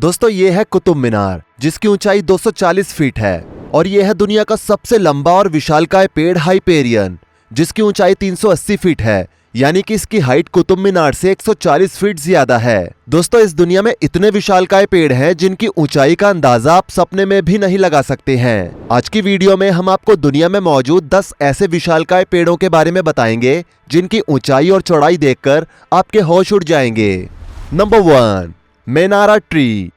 दोस्तों ये है कुतुब मीनार, जिसकी ऊंचाई 240 फीट है और ये है दुनिया का सबसे लंबा और विशालकाय पेड़ हाइपेरियन, जिसकी ऊंचाई 380 फीट है, यानी कि इसकी हाइट कुतुब मीनार से 140 फीट ज्यादा है। दोस्तों इस दुनिया में इतने विशालकाय पेड़ हैं जिनकी ऊंचाई का अंदाजा आप सपने में भी नहीं लगा सकते हैं। आज की वीडियो में हम आपको दुनिया में मौजूद 10 ऐसे विशालकाय पेड़ों के बारे में बताएंगे जिनकी ऊंचाई और चौड़ाई देखकर आपके होश उड़ जाएंगे। Number 1, मेनारा tree.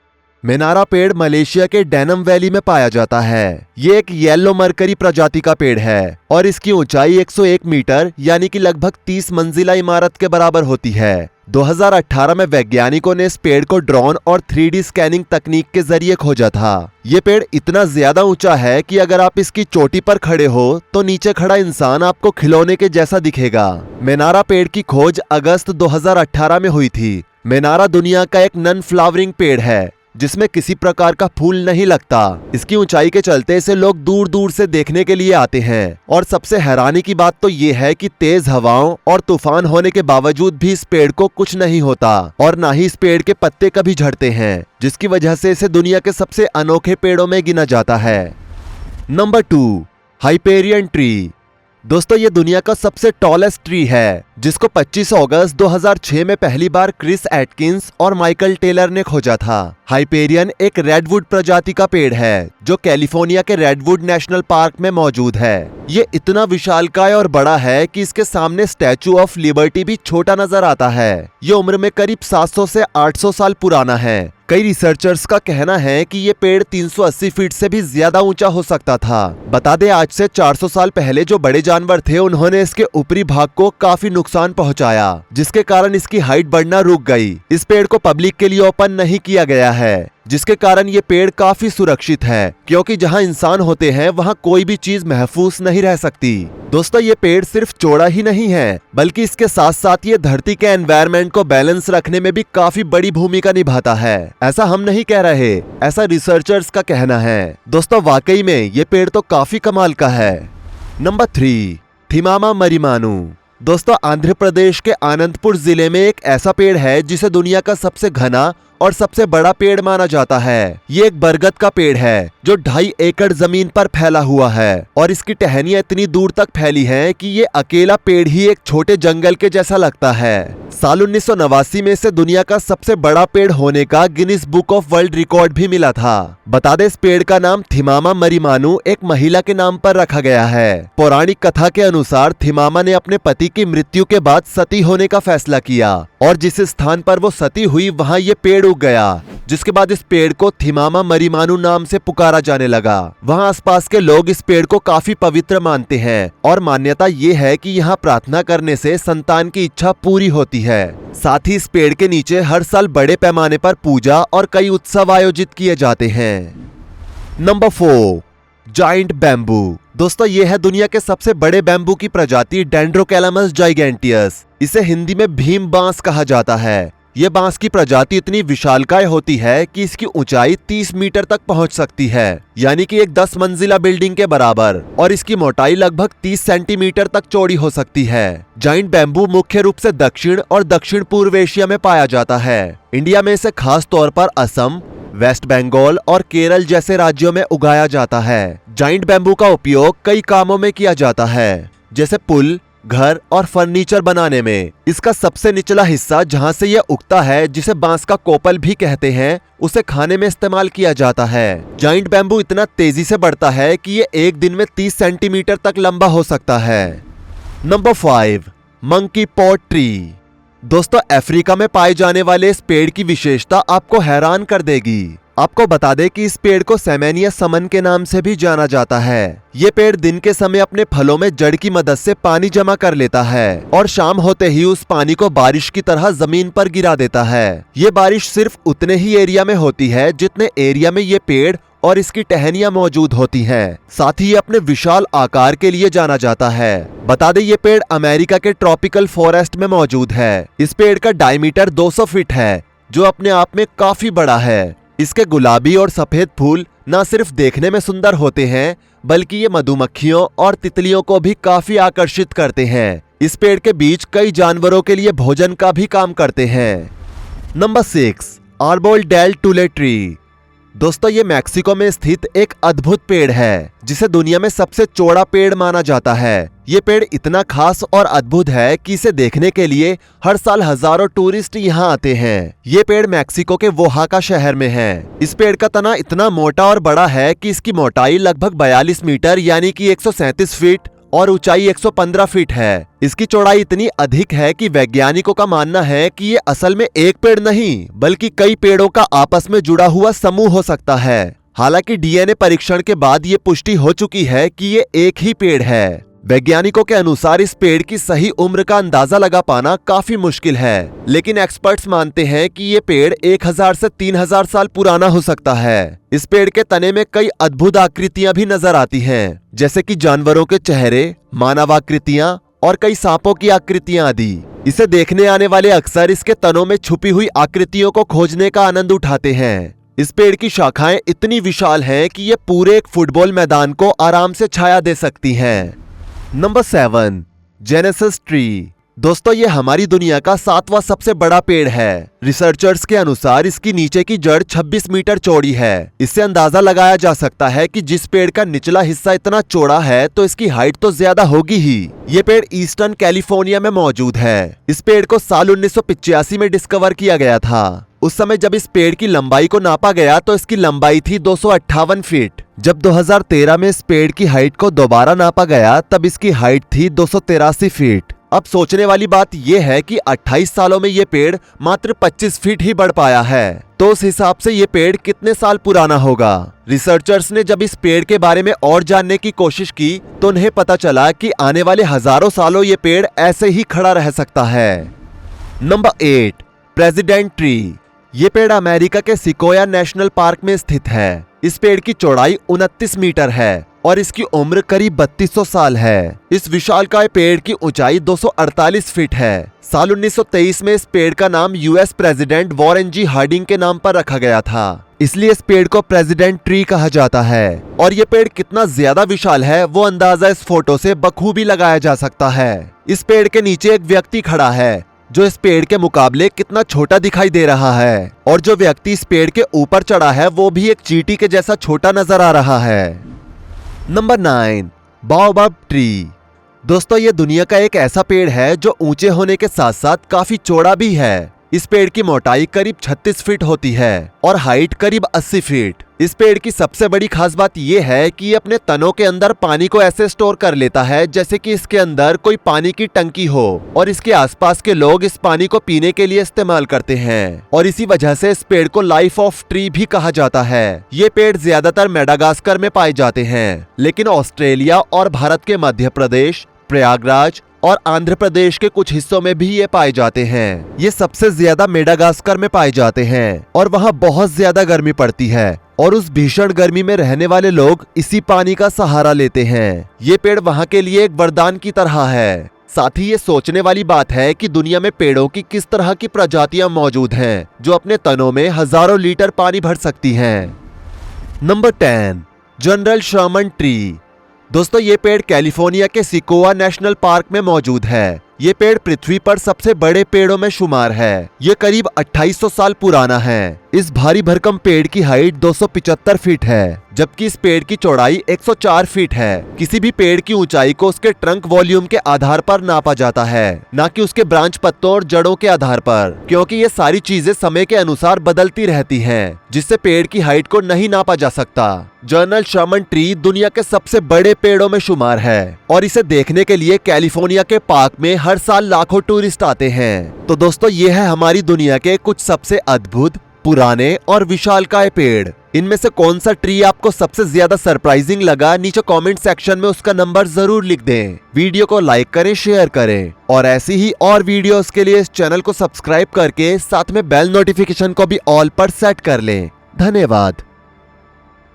मेनारा पेड़ मलेशिया के डैनम वैली में पाया जाता है। ये एक येलो मरकरी प्रजाति का पेड़ है और इसकी ऊंचाई 101 मीटर यानी कि लगभग 30 मंजिला इमारत के बराबर होती है। 2018 में वैज्ञानिकों ने इस पेड़ को ड्रोन और 3D स्कैनिंग तकनीक के जरिए खोजा था। ये पेड़ इतना ज्यादा ऊंचा है कि अगर आप इसकी चोटी पर खड़े हो तो नीचे खड़ा इंसान आपको खिलौने के जैसा दिखेगा। मेनारा पेड़ की खोज अगस्त 2018 में हुई थी। मेनारा दुनिया का एक नॉन फ्लावरिंग पेड़ है जिसमें किसी प्रकार का फूल नहीं लगता। इसकी ऊंचाई के चलते इसे लोग दूर दूर से देखने के लिए आते हैं और सबसे हैरानी की बात तो ये है कि तेज हवाओं और तूफान होने के बावजूद भी इस पेड़ को कुछ नहीं होता और ना ही इस पेड़ के पत्ते कभी झड़ते हैं, जिसकी वजह से इसे दुनिया के सबसे अनोखे पेड़ों में गिना जाता है। Number 2, Hyperion tree. दोस्तों ये दुनिया का सबसे टॉलेस्ट ट्री है, जिसको 25 अगस्त 2006 में पहली बार क्रिस एटकिंस और माइकल टेलर ने खोजा था। हाइपेरियन एक रेडवुड प्रजाति का पेड़ है जो कैलिफोर्निया के रेडवुड नेशनल पार्क में मौजूद है। ये इतना विशालकाय और बड़ा है कि इसके सामने स्टैचू ऑफ लिबर्टी भी छोटा नजर आता है। ये उम्र में करीब 700 से 800 साल पुराना है। कई रिसर्चर्स का कहना है कि ये पेड़ 380 फीट से भी ज्यादा ऊंचा हो सकता था। बता दें आज से 400 साल पहले जो बड़े जानवर थे उन्होंने इसके ऊपरी भाग को काफी नुकसान पहुंचाया, जिसके कारण इसकी हाइट बढ़ना रुक गई। इस पेड़ को पब्लिक के लिए ओपन नहीं किया गया है, जिसके कारण ये पेड़ काफी सुरक्षित है, क्योंकि जहां इंसान होते हैं वहां कोई भी चीज महफूज नहीं रह सकती। दोस्तों ये पेड़ सिर्फ चौड़ा ही नहीं है, बल्कि इसके साथ साथ ये धरती के एनवायरनमेंट को बैलेंस रखने में भी काफी बड़ी भूमिका निभाता है। ऐसा हम नहीं कह रहे, ऐसा रिसर्चर्स का कहना है। दोस्तों वाकई में ये पेड़ तो काफी कमाल का है। नंबर 3, थिमामा मरिमानु। दोस्तों आंध्र प्रदेश के अनंतपुर जिले में एक ऐसा पेड़ है जिसे दुनिया का सबसे घना और सबसे बड़ा पेड़ माना जाता है। ये एक बरगद का पेड़ है जो 2.5 एकड़ जमीन पर फैला हुआ है और इसकी टहनियां इतनी दूर तक फैली हैं कि ये अकेला पेड़ ही एक छोटे जंगल के जैसा लगता है। साल 1989 में इसे दुनिया का सबसे बड़ा पेड़ होने का Guinness book of world record भी मिला था। बता दें इस पेड़ का नाम थिमामा मरिमानु एक महिला के नाम पर रखा गया है। पौराणिक कथा के अनुसार थिमामा ने अपने पति की मृत्यु के बाद सती होने का फैसला किया और जिस स्थान पर वो सती हुई वहां ये पेड़ उग गया, जिसके बाद इस पेड़ को थिमामा मरिमानु नाम से पुकारा जाने लगा। वहां आसपास के लोग इस पेड़ को काफी पवित्र मानते हैं और मान्यता ये है कि यहाँ प्रार्थना करने से संतान की इच्छा पूरी होती है। साथ ही इस पेड़ के नीचे हर साल बड़े पैमाने पर पूजा और कई उत्सव आयोजित किए जाते हैं। Number 4, giant bamboo. दोस्तों ये है दुनिया के सबसे बड़े बैम्बू की प्रजाति डेंड्रोकैलामस जाइगेंटियस। इसे हिंदी में भीम बांस कहा जाता है। ये बांस की प्रजाति इतनी विशालकाय होती है कि इसकी ऊंचाई 30 मीटर तक पहुंच सकती है, यानी कि एक 10 मंजिला बिल्डिंग के बराबर, और इसकी मोटाई लगभग 30 सेंटीमीटर तक चौड़ी हो सकती है। जाइंट बैम्बू मुख्य रूप से दक्षिण और दक्षिण पूर्व एशिया में पाया जाता है। इंडिया में इसे खास तौर पर असम, वेस्ट बंगाल और केरल जैसे राज्यों में उगाया जाता है। जाइंट बैम्बू का उपयोग कई कामों में किया जाता है, जैसे पुल, घर और फर्नीचर बनाने में। इसका सबसे निचला हिस्सा जहां से यह उगता है, जिसे बांस का कोपल भी कहते हैं, उसे खाने में इस्तेमाल किया जाता है। जाइंट बैम्बू इतना तेजी से बढ़ता है कि ये एक दिन में 30 सेंटीमीटर तक लंबा हो सकता है। नंबर 5, मंकी पॉ ट्री। दोस्तों अफ्रीका में पाए जाने वाले इस पेड़ की विशेषता आपको हैरान कर देगी। आपको बता दें कि इस पेड़ को सेमेनिया समन के नाम से भी जाना जाता है। ये पेड़ दिन के समय अपने फलों में जड़ की मदद से पानी जमा कर लेता है और शाम होते ही उस पानी को बारिश की तरह जमीन पर गिरा देता है। ये बारिश सिर्फ उतने ही एरिया में होती है जितने एरिया में ये पेड़ और इसकी टहनियां मौजूद होती हैं। साथ ही ये अपने विशाल आकार के लिए जाना जाता है। बता दें ये पेड़ अमेरिका के ट्रॉपिकल फॉरेस्ट में मौजूद है। इस पेड़ का डायमीटर 200 फीट है, जो अपने आप में काफी बड़ा है। इसके गुलाबी और सफेद फूल न सिर्फ देखने में सुंदर होते हैं, बल्कि ये मधुमक्खियों और तितलियों को भी काफी आकर्षित करते हैं। इस पेड़ के बीज कई जानवरों के लिए भोजन का भी काम करते हैं। Number 6, Arbol del Tule tree. दोस्तों ये मैक्सिको में स्थित एक अद्भुत पेड़ है जिसे दुनिया में सबसे चौड़ा पेड़ माना जाता है। ये पेड़ इतना खास और अद्भुत है कि इसे देखने के लिए हर साल हजारों टूरिस्ट यहाँ आते हैं। ये पेड़ मैक्सिको के ओहाका शहर में है। इस पेड़ का तना इतना मोटा और बड़ा है कि इसकी मोटाई लगभग 42 मीटर यानी कि 137 फीट और ऊंचाई 115 फीट है। इसकी चौड़ाई इतनी अधिक है कि वैज्ञानिकों का मानना है कि ये असल में एक पेड़ नहीं बल्कि कई पेड़ों का आपस में जुड़ा हुआ समूह हो सकता है। हालांकि डीएनए परीक्षण के बाद ये पुष्टि हो चुकी है कि ये एक ही पेड़ है। वैज्ञानिकों के अनुसार इस पेड़ की सही उम्र का अंदाजा लगा पाना काफी मुश्किल है, लेकिन एक्सपर्ट्स मानते हैं कि ये पेड़ 1000 से 3000 साल पुराना हो सकता है। इस पेड़ के तने में कई अद्भुत आकृतियां भी नजर आती हैं, जैसे कि जानवरों के चेहरे, मानव आकृतियां और कई सांपों की आकृतियां आदि। इसे देखने आने वाले अक्सर इसके तनों में छुपी हुई आकृतियों को खोजने का आनंद उठाते हैं। इस पेड़ की शाखाएं इतनी विशाल हैं कि ये पूरे एक फुटबॉल मैदान को आराम से छाया दे सकती हैं। Number 7, genesis tree. दोस्तों ये हमारी दुनिया का 7वां सबसे बड़ा पेड़ है। रिसर्चर्स के अनुसार इसकी नीचे की जड़ 26 मीटर चौड़ी है। इससे अंदाजा लगाया जा सकता है कि जिस पेड़ का निचला हिस्सा इतना चौड़ा है तो इसकी हाइट तो ज्यादा होगी ही। ये पेड़ ईस्टर्न कैलिफोर्निया में मौजूद है। इस पेड़ को साल 1985 में डिस्कवर किया गया था। उस समय जब इस पेड़ की लंबाई को नापा गया तो इसकी लंबाई थी 258 फीट। जब 2013 में इस पेड़ की हाइट को दोबारा नापा गया तब इसकी हाइट थी 283 फीट। अब सोचने वाली बात यह है कि 28 सालों में ये पेड़ मात्र 25 फीट ही बढ़ पाया है, तो उस हिसाब से ये पेड़ कितने साल पुराना होगा। रिसर्चर्स ने जब इस पेड़ के बारे में और जानने की कोशिश की तो उन्हें पता चला कि आने वाले हजारों सालों ये पेड़ ऐसे ही खड़ा रह सकता है। Number 8, president tree. ये पेड़ अमेरिका के सिकोया नेशनल पार्क में स्थित है। इस पेड़ की चौड़ाई 29 मीटर है और इसकी उम्र करीब 3200 साल है। इस विशालकाय पेड़ की ऊंचाई 248 फीट है। साल 1923 में इस पेड़ का नाम यूएस प्रेसिडेंट वॉरेन जी हार्डिंग के नाम पर रखा गया था, इसलिए इस पेड़ को प्रेसिडेंट ट्री कहा जाता है। और ये पेड़ कितना ज्यादा विशाल है वो अंदाजा इस फोटो से बखूबी लगाया जा सकता है। इस पेड़ के नीचे एक व्यक्ति खड़ा है जो इस पेड़ के मुकाबले कितना छोटा दिखाई दे रहा है, और जो व्यक्ति इस पेड़ के ऊपर चढ़ा है वो भी एक चींटी के जैसा छोटा नजर आ रहा है। Number 9, baobab tree. दोस्तों ये दुनिया का एक ऐसा पेड़ है जो ऊंचे होने के साथ साथ काफी चौड़ा भी है। इस पेड़ की मोटाई करीब 36 फीट होती है और हाइट करीब 80 फीट। इस पेड़ की सबसे बड़ी खास बात यह है कि ये अपने तनों के अंदर पानी को ऐसे स्टोर कर लेता है जैसे कि इसके अंदर कोई पानी की टंकी हो, और इसके आसपास के लोग इस पानी को पीने के लिए इस्तेमाल करते हैं, और इसी वजह से इस पेड़ को लाइफ ऑफ ट्री भी कहा जाता है। ये पेड़ ज्यादातर मेडागास्कर में पाए जाते हैं, लेकिन ऑस्ट्रेलिया और भारत के मध्य प्रदेश, प्रयागराज और आंध्र प्रदेश के कुछ हिस्सों में भी ये पाए जाते हैं। ये सबसे ज्यादा मेडागास्कर में पाए जाते हैं और वहाँ बहुत ज्यादा गर्मी पड़ती है, और उस भीषण गर्मी में रहने वाले लोग इसी पानी का सहारा लेते हैं। ये पेड़ वहाँ के लिए एक वरदान की तरह है। साथ ही ये सोचने वाली बात है कि दुनिया में पेड़ों की किस तरह की प्रजातियां मौजूद हैं जो अपने तनों में हजारों लीटर पानी भर सकती हैं। Number 10, General Sherman tree. दोस्तों ये पेड़ कैलिफोर्निया के सिकोआ नेशनल पार्क में मौजूद है। ये पेड़ पृथ्वी पर सबसे बड़े पेड़ों में शुमार है। ये करीब 2800 साल पुराना है। इस भारी भरकम पेड़ की हाइट 275 फीट है, जबकि इस पेड़ की चौड़ाई 104 फीट है। किसी भी पेड़ की ऊंचाई को उसके ट्रंक वॉल्यूम के आधार पर नापा जाता है, न कि उसके ब्रांच पत्तों और जड़ों के आधार पर, क्योंकि ये सारी चीजें समय के अनुसार बदलती रहती हैं, जिससे पेड़ की हाइट को नहीं नापा जा सकता। जनरल शर्मन ट्री दुनिया के सबसे बड़े पेड़ों में शुमार है और इसे देखने के लिए कैलिफोर्निया के पार्क में हर साल लाखों टूरिस्ट आते हैं। तो दोस्तों ये है हमारी दुनिया के कुछ सबसे अद्भुत, पुराने और विशालकाय पेड़। इनमें से कौन सा ट्री आपको सबसे ज्यादा सरप्राइजिंग लगा, नीचे कमेंट सेक्शन में उसका नंबर जरूर लिख दें। वीडियो को लाइक करें, शेयर करें, और ऐसी ही और वीडियोस के लिए इस चैनल को सब्सक्राइब करके साथ में बेल नोटिफिकेशन को भी ऑल पर सेट कर लें। धन्यवाद।